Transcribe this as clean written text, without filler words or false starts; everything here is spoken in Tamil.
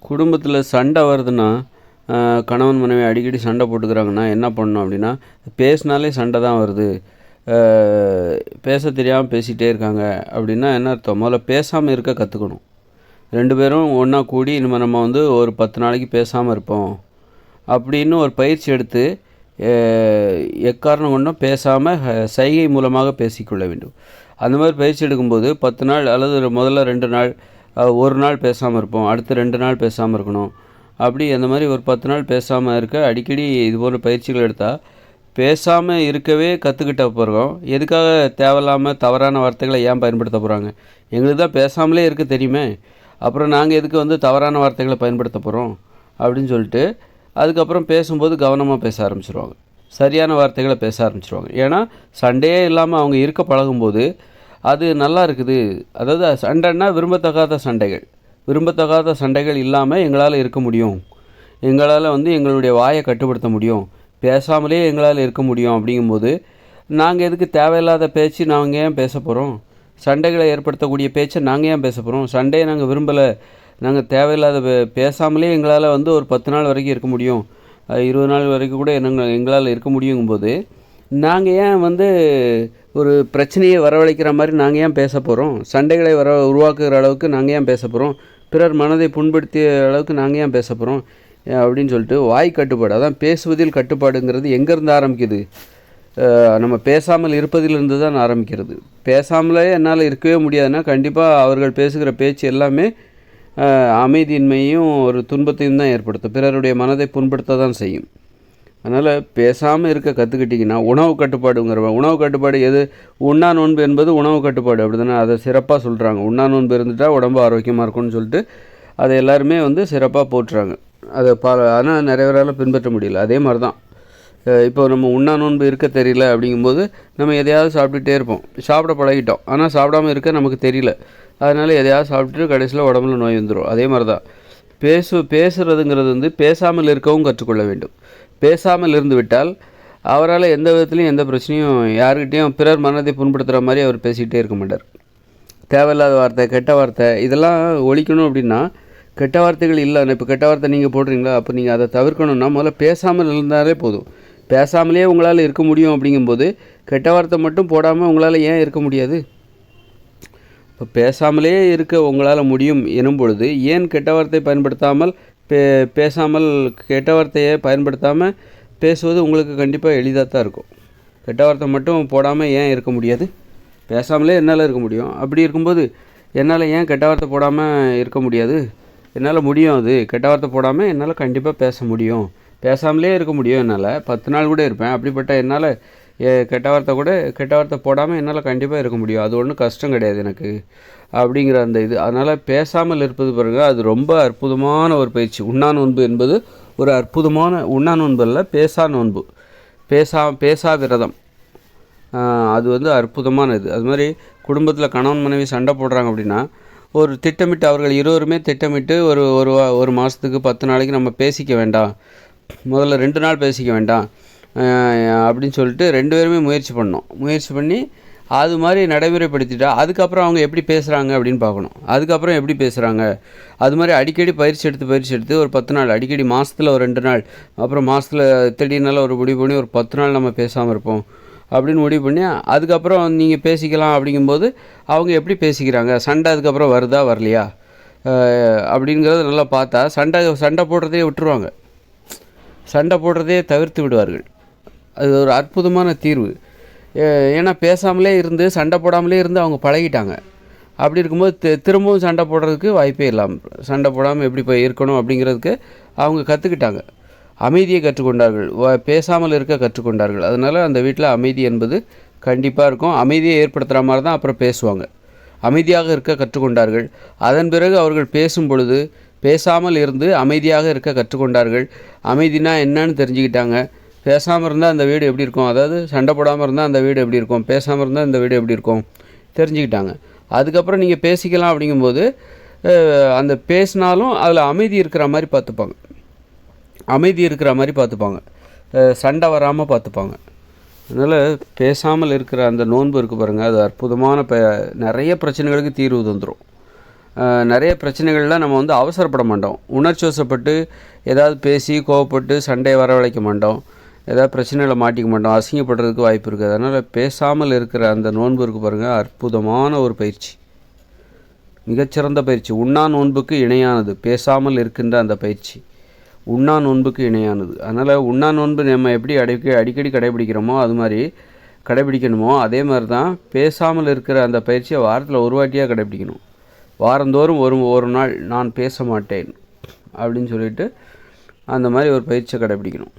குடும்பத்தில் சண்டை வருதுன்னா, கணவன் மனைவி அடிக்கடி சண்டை போட்டுக்கிறாங்கன்னா என்ன பண்ணணும் அப்படின்னா, பேசினாலே சண்டை தான் வருது, அ பேச தெரியாமல் பேசிகிட்டே இருக்காங்க அப்படின்னா என்ன அர்த்தம்? முதல்ல பேசாமல் இருக்க கற்றுக்கணும். 2 பேரும் ஒன்றா கூடி இனிமேல் நம்ம வந்து ஒரு 10 நாளைக்கு பேசாமல் இருப்போம் அப்படின்னு ஒரு பயிற்சி எடுத்து, எ எக்காரணம் கொண்டும் பேசாமல் சைகை மூலமாக பேசிக்கொள்ள வேண்டும். அந்த மாதிரி பயிற்சி எடுக்கும்போது 10 நாள் அல்லது முதல்ல 2 நாள், 1 நாள் பேசாமல் இருப்போம், அடுத்து 2 நாள் பேசாமல் இருக்கணும். அப்படி அந்த மாதிரி ஒரு 10 நாள் பேசாமல் இருக்க அடிக்கடி இது போன்ற பயிற்சிகள் எடுத்தால் பேசாமல் இருக்கவே கற்றுக்கிட்ட பிறகும் எதுக்காக தேவையில்லாமல் தவறான வார்த்தைகளை ஏன் பயன்படுத்த போகிறாங்க? எங்களுக்கு தான் பேசாமலே இருக்க தெரியுமே, அப்புறம் நாங்கள் எதுக்கு வந்து தவறான வார்த்தைகளை பயன்படுத்த போகிறோம் அப்படின்னு சொல்லிட்டு அதுக்கப்புறம் பேசும்போது கவனமாக பேச ஆரம்பிச்சிருவாங்க. சரியான வார்த்தைகளை பேச ஆரம்பிச்சிருவாங்க. ஏன்னா சண்டையே இல்லாமல் அவங்க இருக்க பழகும்போது அது நல்லா இருக்குது. அதாவது சண்டைன்னா விரும்பத்தகாத சண்டைகள், விரும்பத்தகாத சண்டைகள் இல்லாமல் எங்களால் இருக்க முடியும், எங்களால் வந்து எங்களுடைய வாயை கட்டுப்படுத்த முடியும், பேசாமலே எங்களால் இருக்க முடியும். அப்படிங்கும்போது நாங்கள் எதுக்கு தேவையில்லாத பேச்சு நாங்கள் ஏன் பேச போகிறோம்? சண்டைகளை ஏற்படுத்தக்கூடிய பேச்சை நாங்கள் ஏன் பேச போகிறோம்? சண்டையை நாங்கள் விரும்பலை, நாங்கள் தேவையில்லாத பேசாமலே எங்களால் வந்து ஒரு 10 நாள் வரைக்கும் இருக்க முடியும், 20 நாள் வரைக்கும் கூட எங்களால் இருக்க முடியுங்கும்போது நாங்கள் ஏன் வந்து ஒரு பிரச்சனையை வரவழைக்கிற மாதிரி நாங்கள் ஏன் பேச போகிறோம்? சண்டைகளை உருவாக்குகிற அளவுக்கு நாங்கள் ஏன் பேச போகிறோம்? பிறர் மனதை புண்படுத்திய அளவுக்கு நாங்கள் ஏன் பேச போகிறோம் அப்படின்னு சொல்லிட்டு வாய் கட்டுப்பாடு, அதான் பேசுவதில் கட்டுப்பாடுங்கிறது எங்கேருந்து ஆரம்பிக்குது? நம்ம பேசாமல் இருப்பதிலிருந்து தான் ஆரம்பிக்கிறது. பேசாமலே என்னால் இருக்கவே முடியாதுன்னா கண்டிப்பாக அவர்கள் பேசுகிற பேச்சு எல்லாமே அமைதியின்மையும் ஒரு துன்பத்தையும் தான் ஏற்படுத்தும், பிறருடைய மனதை புண்படுத்த தான் செய்யும். அதனால் பேசாமல் இருக்க கற்றுக்கிட்டிங்கன்னா உணவு உணவு கட்டுப்பாடு எது? உண்ணா நோன்பு என்பது உணவு கட்டுப்பாடு, அப்படி தானே? அதை சிறப்பாக சொல்கிறாங்க. உண்ணா நோன்பு இருந்துட்டால் உடம்பு ஆரோக்கியமாக இருக்கும்னு சொல்லிட்டு அதை எல்லாருமே வந்து சிறப்பாக போட்டுறாங்க. அதை ஆனால் நிறைய பேரால் பின்பற்ற முடியல. அதே மாதிரி தான் இப்போ நம்ம உண்ணா நோன்பு இருக்க தெரியல அப்படிங்கும்போது நம்ம எதையாவது சாப்பிட்டுட்டே இருப்போம், சாப்பிட பழகிட்டோம், ஆனால் சாப்பிடாமல் இருக்க நமக்கு தெரியல, அதனால் எதையாவது சாப்பிட்டுட்டு கடைசியில் உடம்புல நோய் வந்துடும். அதே மாதிரி தான் பேசுகிறதுங்கிறது வந்து பேசாமல் இருக்கவும் கற்றுக்கொள்ள வேண்டும். பேசாமல் இருந்து விட்டால் அவரால் எந்த விதத்துலையும் எந்த பிரச்சனையும் யாருக்கிட்டேயும் பிறர் மனதை புண்படுத்துகிற மாதிரி அவர் பேசிக்கிட்டே இருக்க மாட்டார். தேவையில்லாத வார்த்தை, கெட்ட வார்த்தை இதெல்லாம் ஒழிக்கணும் அப்படின்னா கெட்ட வார்த்தைகள் இல்லை. இப்போ கெட்ட வார்த்தை நீங்கள் போடுறீங்களா, அப்போ நீங்கள் அதை தவிர்க்கணுன்னா முதல்ல பேசாமல் இருந்தாலே போதும். பேசாமலே உங்களால் இருக்க முடியும் அப்படிங்கும்போது கெட்ட வார்த்தை மட்டும் போடாமல் உங்களால் ஏன் இருக்க முடியாது? இப்போ பேசாமலே இருக்க உங்களால் முடியும் எனும் பொழுது ஏன் கெட்ட வார்த்தை பயன்படுத்தாமல் பேசாமல் கெட்ட வார்த்தையை பயன்படுத்தாமல் பேசுவது உங்களுக்கு கண்டிப்பாக எளிதாக தான் இருக்கும். கெட்ட வார்த்தை மட்டும் போடாமல் ஏன் இருக்க முடியாது? பேசாமலே என்னால் இருக்க முடியும். அப்படி இருக்கும்போது என்னால் ஏன் கெட்ட வார்த்தை போடாமல் இருக்க முடியாது? என்னால் முடியும். அது கெட்ட வார்த்தை போடாமல் என்னால் கண்டிப்பாக பேச முடியும், பேசாமலே இருக்க முடியும். என்னால் 10 நாள் கூட இருப்பேன். அப்படிப்பட்ட என்னால் கெட்ட வார்த்தை போடாமல் என்னால் கண்டிப்பாக இருக்க முடியும். அது ஒன்றும் கஷ்டம் கிடையாது எனக்கு அப்படிங்கிற அந்த இது. அதனால் பேசாமல் இருப்பது பாருங்க, அது ரொம்ப அற்புதமான ஒரு பயிற்சி. உண்ணா நோன்பு என்பது ஒரு அற்புதமான, உண்ணா நோன்பு அல்ல, பேசா நோன்பு, பேசா விரதம். அது வந்து அற்புதமானது. அது மாதிரி குடும்பத்தில் கணவன் மனைவி சண்டை போடுறாங்க அப்படின்னா ஒரு திட்டமிட்டு அவர்கள் இருவருமே திட்டமிட்டு ஒரு மாதத்துக்கு 10 நாளைக்கு நம்ம பேசிக்க வேண்டாம், முதல்ல 2 நாள் பேசிக்க வேண்டாம் அப்படின்னு சொல்லிட்டு 2 பேருமே முயற்சி பண்ணி அது மாதிரி நடைமுறைப்படுத்திட்டா அதுக்கப்புறம் அவங்க எப்படி பேசுகிறாங்க அப்படின்னு பார்க்கணும். அதுக்கப்புறம் எப்படி பேசுகிறாங்க அது மாதிரி அடிக்கடி பயிற்சி எடுத்து ஒரு 10 நாள், அடிக்கடி மாதத்தில் ஒரு 2 நாள், அப்புறம் மாதத்தில் திடீர்னால ஒரு முடிவு பண்ணி ஒரு 10 நாள் நம்ம பேசாமல் இருப்போம் அப்படின்னு முடிவு பண்ணி அதுக்கப்புறம் நீங்கள் பேசிக்கலாம். அப்படிங்கும்போது அவங்க எப்படி பேசிக்கிறாங்க, சண்டை அதுக்கப்புறம் வருதா வரலையா அப்படிங்கிறத நல்லா பார்த்தா சண்டை போடுறதே விட்டுருவாங்க, சண்டை போடுறதே தவிர்த்து விடுவார்கள். அது ஒரு அற்புதமான தீர்வு. ஏன்னா பேசாமலே இருந்து சண்டை போடாமலே இருந்து அவங்க பழகிட்டாங்க. அப்படி இருக்கும்போது திரும்பவும் சண்டை போடுறதுக்கு வாய்ப்பே இல்லாமல், சண்டை போடாமல் எப்படி போய் இருக்கணும் அப்படிங்கிறதுக்கு அவங்க கற்றுக்கிட்டாங்க, அமைதியை கற்றுக்கொண்டார்கள், பேசாமல் இருக்க கற்றுக்கொண்டார்கள். அதனால் அந்த வீட்டில் அமைதி என்பது கண்டிப்பாக இருக்கும். அமைதியை ஏற்படுத்துகிற மாதிரி தான் அப்புறம் பேசுவாங்க. அமைதியாக இருக்க கற்றுக்கொண்டார்கள். அதன் பிறகு அவர்கள் பேசும் பொழுது பேசாமல் இருந்து அமைதியாக இருக்க கற்றுக்கொண்டார்கள். அமைதினா என்னன்னு தெரிஞ்சுக்கிட்டாங்க. பேசாமல் இருந்தால் அந்த வீடு எப்படி இருக்கும், அதாவது சண்டை போடாமல் இருந்தால் அந்த வீடு எப்படி இருக்கும், பேசாமல் இருந்தால் இந்த வீடு எப்படி இருக்கும் தெரிஞ்சுக்கிட்டாங்க. அதுக்கப்புறம் நீங்கள் பேசிக்கலாம். அப்படிங்கும்போது அந்த பேசினாலும் அதில் அமைதி இருக்கிற மாதிரி பார்த்துப்பாங்க, சண்டை வராமல் பார்த்துப்பாங்க. அதனால் பேசாமல் இருக்கிற அந்த நோன்பு இருக்குது பாருங்கள், அது அற்புதமான நிறைய பிரச்சனைகளுக்கு தீர்வு தந்துடும். நிறைய பிரச்சனைகள்லாம் நம்ம வந்து அவசரப்பட மாட்டோம். உணர்ச்சி வசப்பட்டு ஏதாவது பேசி கோவப்பட்டு சண்டையை வரவழைக்க மாட்டோம். ஏதாவது பிரச்சனையில் மாட்டிக்க மாட்டோம். அசிங்கப்படுறதுக்கு வாய்ப்பு இருக்குது. அதனால் பேசாமல் இருக்கிற அந்த நோன்பு இருக்குது பாருங்கள், அற்புதமான ஒரு பயிற்சி, மிகச்சிறந்த பயிற்சி. உண்ணா நோன்புக்கு இணையானது பேசாமல் இருக்கின்ற அந்த பயிற்சி, உண்ணா நோன்புக்கு இணையானது. அதனால் உண்ணா நோன்பு நம்ம எப்படி அடிக்கடி கடைபிடிக்கிறோமோ அது மாதிரி கடைபிடிக்கணுமோ அதே மாதிரி தான் பேசாமல் இருக்கிற அந்த பயிற்சியை வாரத்தில் ஒரு வாட்டியாக கடைபிடிக்கணும். வாரந்தோறும் ஒரு நாள் நான் பேச மாட்டேன் அப்படின்னு சொல்லிட்டு அந்த மாதிரி ஒரு பயிற்சியை கடைபிடிக்கணும்.